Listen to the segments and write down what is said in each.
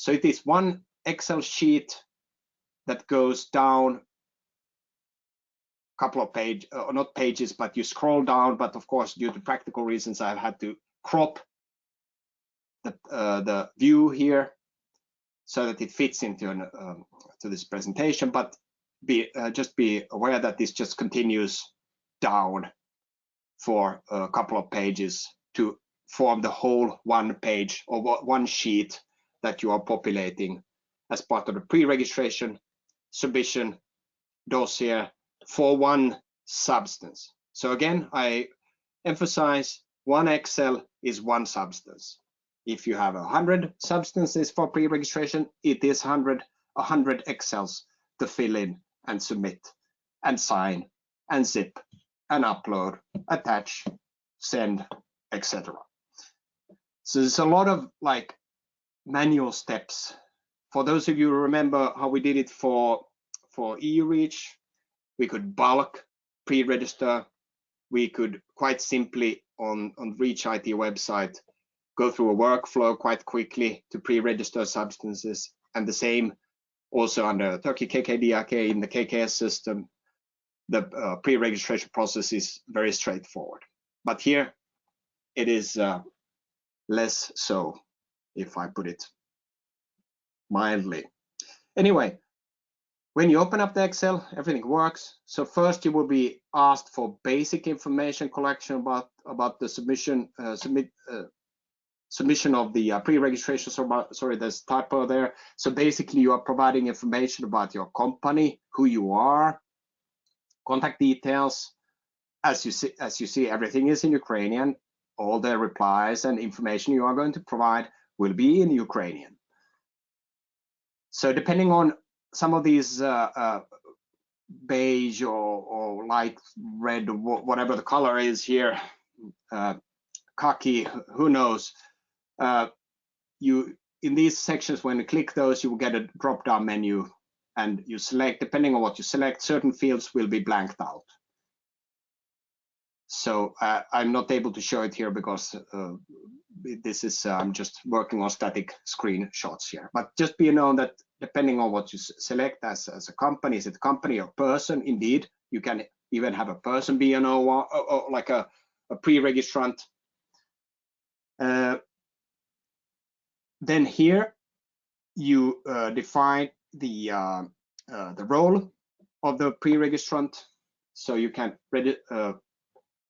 So it is one Excel sheet that goes down a couple of pages, or not pages, but you scroll down. But of course, due to practical reasons, I've had to crop the view here so that it fits into to this presentation. But just be aware that this just continues down for a couple of pages to form the whole one page or one sheet that you are populating as part of the pre-registration submission dossier for one substance. So again, I emphasize one Excel is one substance. If you have 100 substances for pre-registration, it is 100 Excels to fill in and submit and sign and zip and upload, attach, send, etc. So there's a lot of like manual steps. For those of you who remember how we did it for EU Reach, we could bulk pre-register. We could quite simply on Reach IT website go through a workflow quite quickly to pre-register substances, and the same also under Turkey KKDRK in the KKS system. The pre-registration process is very straightforward, but here it is less so, if I put it mildly. Anyway, when you open up the Excel, everything works. So first you will be asked for basic information collection about the submission submission of the pre-registration. Sorry, there's a typo there. So basically you are providing information about your company, who you are, contact details. As you see, everything is in Ukrainian. All the replies and information you are going to provide will be in Ukrainian. So depending on some of these beige or light red, whatever the color is here, khaki, who knows, you in these sections, when you click those, you will get a drop-down menu, and you select, depending on what you select, certain fields will be blanked out. So I'm not able to show it here because this is I'm just working on static screenshots here. But just be known that depending on what you select as a company, is it a company or person? Indeed, you can even have a person be an OR, or like a pre-registrant. Then here you define the role of the pre-registrant. So you can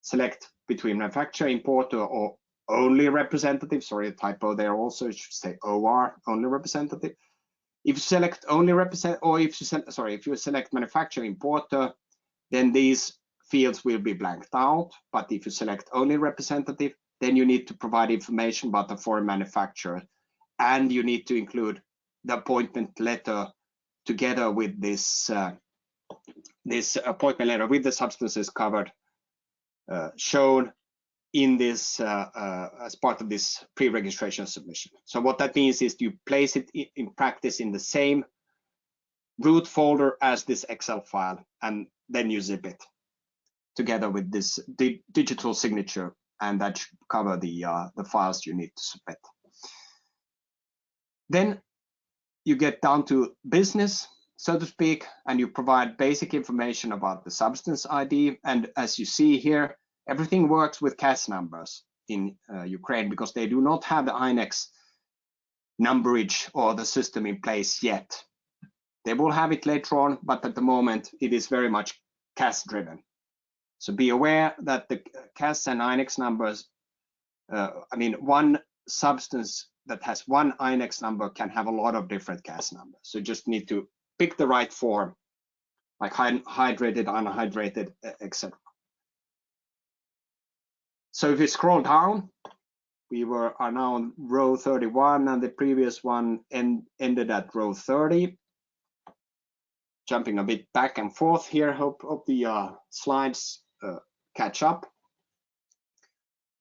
select between manufacturer, importer, or only representative. Sorry, a typo there also. It should say OR, only representative. If you select only represent, or if you select manufacturer, importer, then these fields will be blanked out. But if you select only representative, then you need to provide information about the foreign manufacturer, and you need to include the appointment letter together with this this appointment letter with the substances covered shown in this as part of this pre-registration submission. So what that means is you place it in practice in the same root folder as this Excel file, and then you zip it together with this digital signature, and that should cover the files you need to submit. Then you get down to business, so to speak, and you provide basic information about the substance ID. And as you see here, everything works with CAS numbers in Ukraine because they do not have the INEX numberage or the system in place yet. They will have it later on, but at the moment it is very much CAS driven. So be aware that the CAS and INEX numbers, I mean, one substance that has one INEX number can have a lot of different CAS numbers. So you just need to pick the right form, like hydrated, unhydrated, etc. So if you scroll down, we are now on row 31, and the previous one ended at row 30. Jumping a bit back and forth here, hope the slides catch up.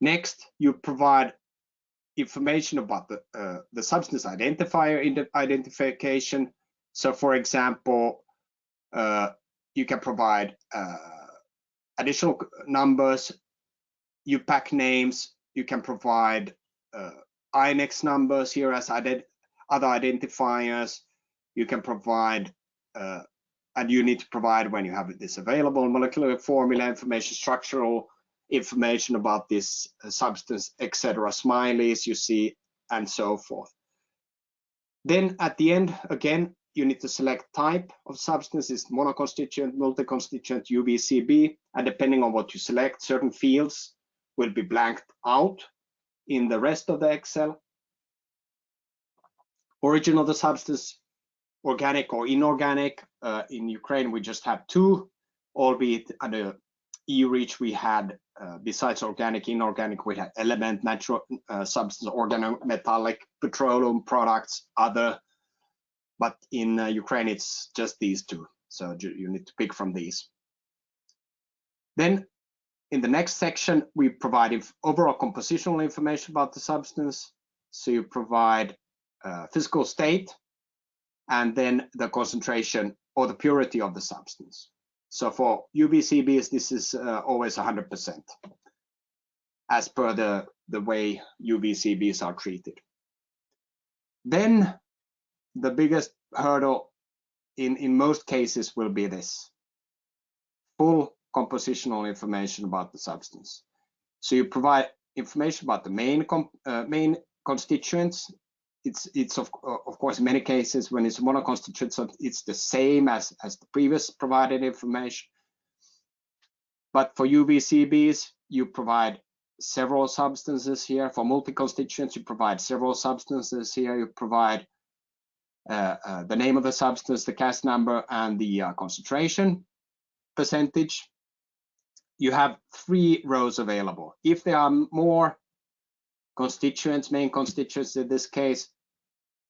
Next, you provide information about the substance identifier identification. So for example, you can provide additional numbers, UPAC names, you can provide INEX numbers here as other identifiers. You can provide, and you need to provide when you have this available, molecular formula information, structural information about this substance, etc., smileys you see, and so forth. Then at the end, again, you need to select type of substance, is monoconstituent, multi-constituent, UVCB, and depending on what you select, certain fields will be blanked out in the rest of the Excel. Origin of the substance, organic or inorganic. In Ukraine, we just have two, albeit under EU REACH we had, besides organic, inorganic, we had element, natural substance, organometallic, petroleum products, other. But in Ukraine, it's just these two. So you need to pick from these. Then in the next section, we provide overall compositional information about the substance. So you provide physical state, and then the concentration or the purity of the substance. So for UVCBs, this is always 100%, as per the way UVCBs are treated. Then the biggest hurdle in most cases will be this: full compositional information about the substance. So you provide information about the main constituents. It's of course in many cases when it's monoconstituent, so it's the same as the previous provided information. But for UVCBs, you provide several substances here. For multi-constituents, you provide several substances here. You provide the name of the substance, the CAS number, and the concentration percentage. You have 3 rows available. If there are more constituents, main constituents in this case,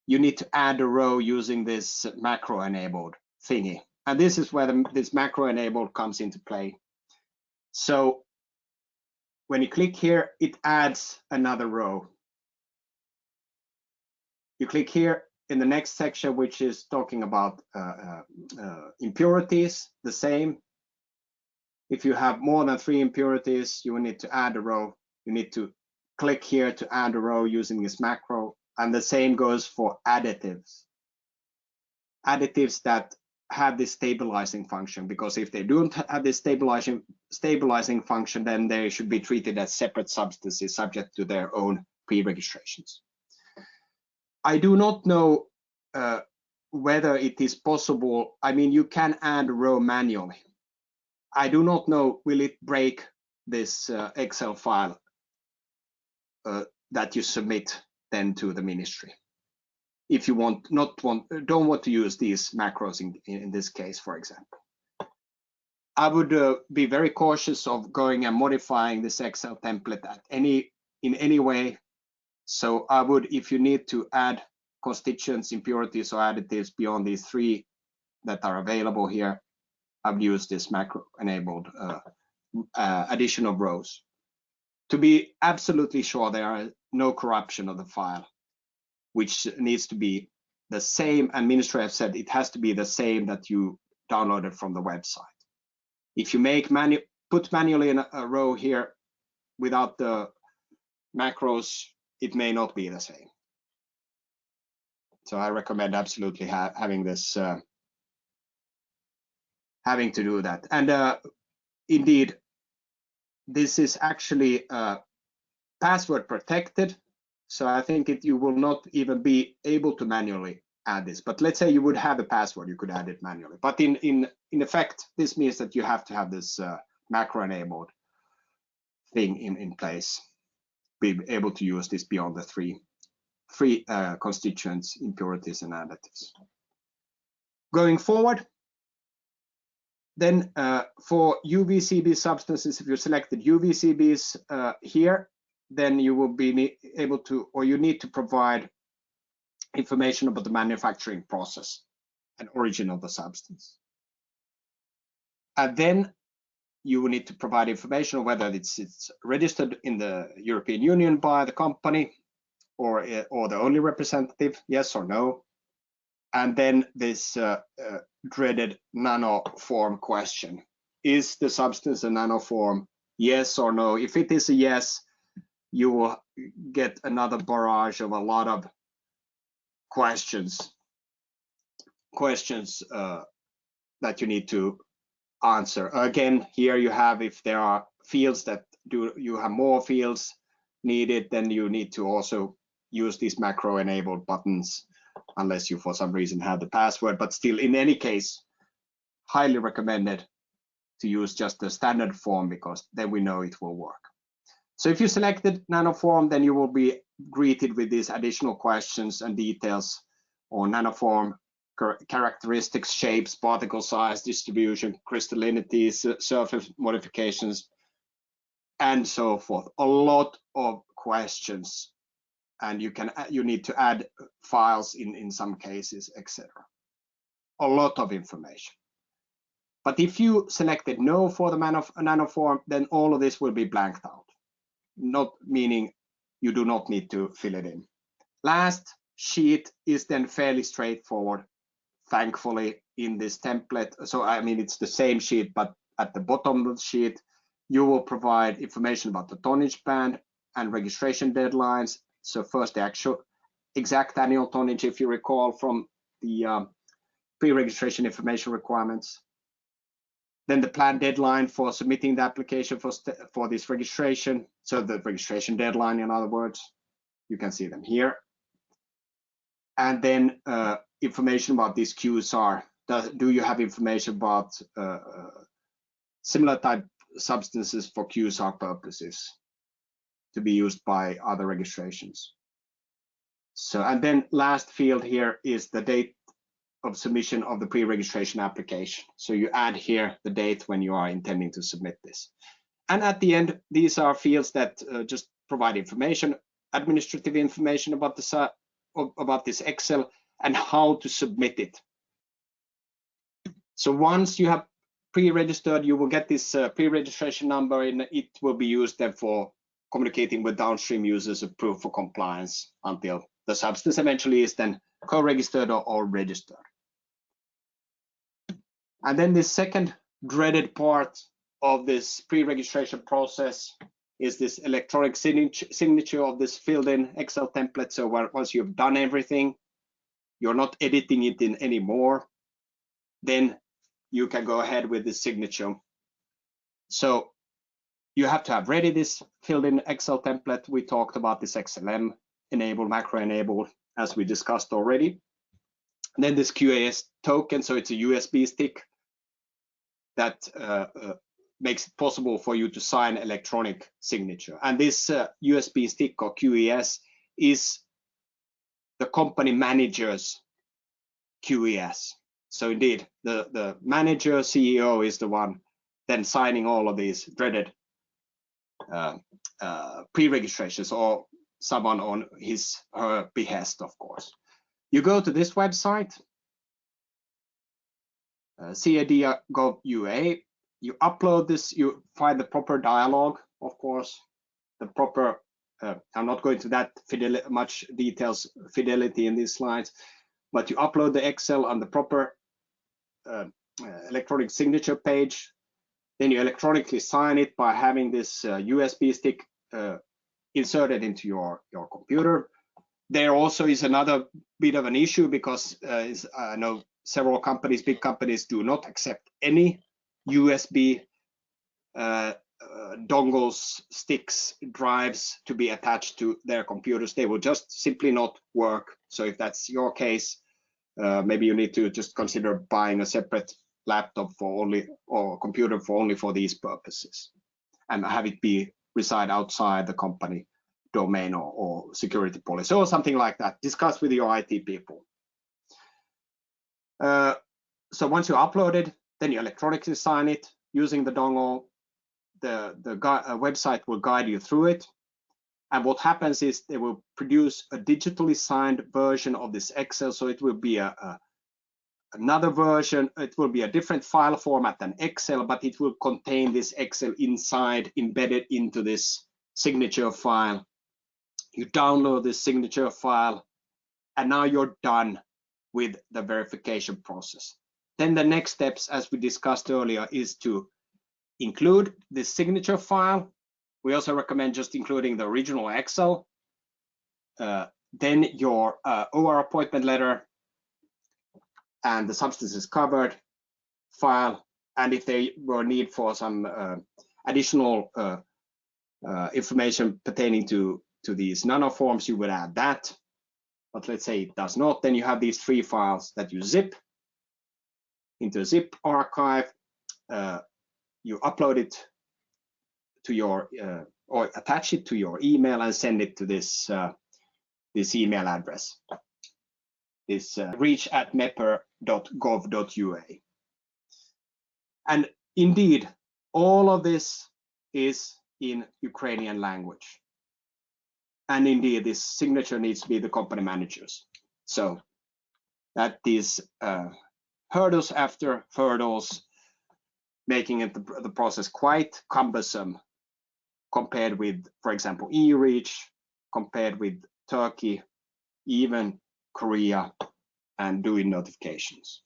you need to add a row using this macro enabled thingy. And this is where this macro enabled comes into play. So when you click here, it adds another row. You click here in the next section, which is talking about impurities, the same. If you have more than 3 impurities, you will need to add a row. You need to click here to add a row using this macro. And the same goes for additives. Additives that have this stabilizing function, because if they don't have this stabilizing function, then they should be treated as separate substances subject to their own pre-registrations. I do not know whether it is possible. I mean, you can add a row manually. I do not know, will it break this Excel file that you submit then to the ministry, if you don't want to use these macros in this case, for example. I would be very cautious of going and modifying this Excel template in any way. So I would, if you need to add constituents, impurities, or additives beyond these 3 that are available here, I would use this macro enabled addition of rows to be absolutely sure there are no corruption of the file, which needs to be the same, and ministry have said it has to be the same that you downloaded from the website. If you put manually in a row here without the macros, it may not be the same. So I recommend absolutely having this, having to do that. And indeed, this is actually password protected. So I think you will not even be able to manually add this. But let's say you would have a password, you could add it manually. But in effect, this means that you have to have this macro enabled thing in place, be able to use this beyond the three constituents, impurities, and additives. Going forward, then for UVCB substances, if you selected UVCBs here, then you will be able to, or you need to provide information about the manufacturing process and origin of the substance. And then you will need to provide information on whether it's registered in the European Union by the company or the only representative, yes or no. And then this dreaded nanoform question. Is the substance a nanoform, yes or no? If it is a yes, you will get another barrage of a lot of questions that you need to answer. Again, here you have, if there are fields that you have more fields needed, then you need to also use these macro enabled buttons, unless you for some reason have the password. But still, in any case, highly recommended to use just the standard form, because then we know it will work. So if you selected nanoform, then you will be greeted with these additional questions and details on nanoform characteristics, shapes, particle size, distribution, crystallinity, surface modifications, and so forth. A lot of questions, and you need to add files in some cases, etc. A lot of information. But if you selected no for the nanoform, then all of this will be blanked out, not meaning you do not need to fill it in. Last sheet is then fairly straightforward, thankfully, in this template. So I mean, it's the same sheet, but at the bottom of the sheet, you will provide information about the tonnage band and registration deadlines. So first, the actual exact annual tonnage, if you recall from the pre-registration information requirements. Then the planned deadline for submitting the application for this registration. So the registration deadline, in other words, you can see them here. And then information about these QSR. Do you have information about similar type substances for QSR purposes to be used by other registrations? So, and then last field here is the date of submission of the pre-registration application. So you add here the date when you are intending to submit this. And at the end, these are fields that just provide information, administrative information about this Excel and how to submit it. So once you have pre-registered, you will get this pre-registration number, and it will be used then for communicating with downstream users of proof for compliance until the substance eventually is then co-registered or registered. And then the second dreaded part of this pre-registration process is this electronic signature of this filled in Excel template. So once you've done everything, you're not editing it in anymore, then you can go ahead with the signature. So you have to have ready this filled in Excel template. We talked about this XLM enable, macro enable, as we discussed already. And then this QAS token, so it's a USB stick that makes it possible for you to sign electronic signature. And this USB stick, or QES, is the company manager's QES. So indeed, the manager, CEO, is the one then signing all of these dreaded pre-registrations, or someone on his or her behest, of course. You go to this website, CAD.gov.ua, you upload this, you find the proper dialog, of course, the proper, I'm not going to that much details, fidelity in these slides, but you upload the Excel on the proper electronic signature page. Then you electronically sign it by having this USB stick inserted into your computer. There also is another bit of an issue, because I know several companies, big companies, do not accept any USB dongles, sticks, drives to be attached to their computers. They will just simply not work. So if that's your case, maybe you need to just consider buying a separate laptop for only, or computer for only for these purposes, and have it reside outside the company domain or security policy or something like that. Discuss with your IT people. So once you upload it, then you electronically sign it using the dongle. The website will guide you through it. And what happens is they will produce a digitally signed version of this Excel. So it will be another version. It will be a different file format than Excel, but it will contain this Excel inside, embedded into this signature file. You download this signature file, and now you're done with the verification process. Then the next steps, as we discussed earlier, is to include this signature file. We also recommend just including the original Excel, then your OR appointment letter and the substances covered file, and if there were need for some additional information pertaining to these nanoforms, you would add that. But let's say it does not, then you have these 3 files that you zip into a zip archive. You upload it to your or attach it to your email and send it to this this email address, this reach@meper.gov.ua. And indeed, all of this is in Ukrainian language. And indeed, this signature needs to be the company manager's. So that is hurdles after hurdles, making it the process quite cumbersome compared with, for example, EUREACH, compared with Turkey, even Korea, and doing notifications.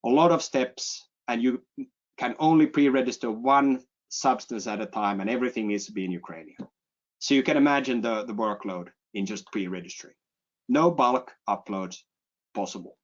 A lot of steps, and you can only pre-register 1 substance at a time, and everything needs to be in Ukrainian. So you can imagine the workload in just pre-registering. No bulk uploads possible.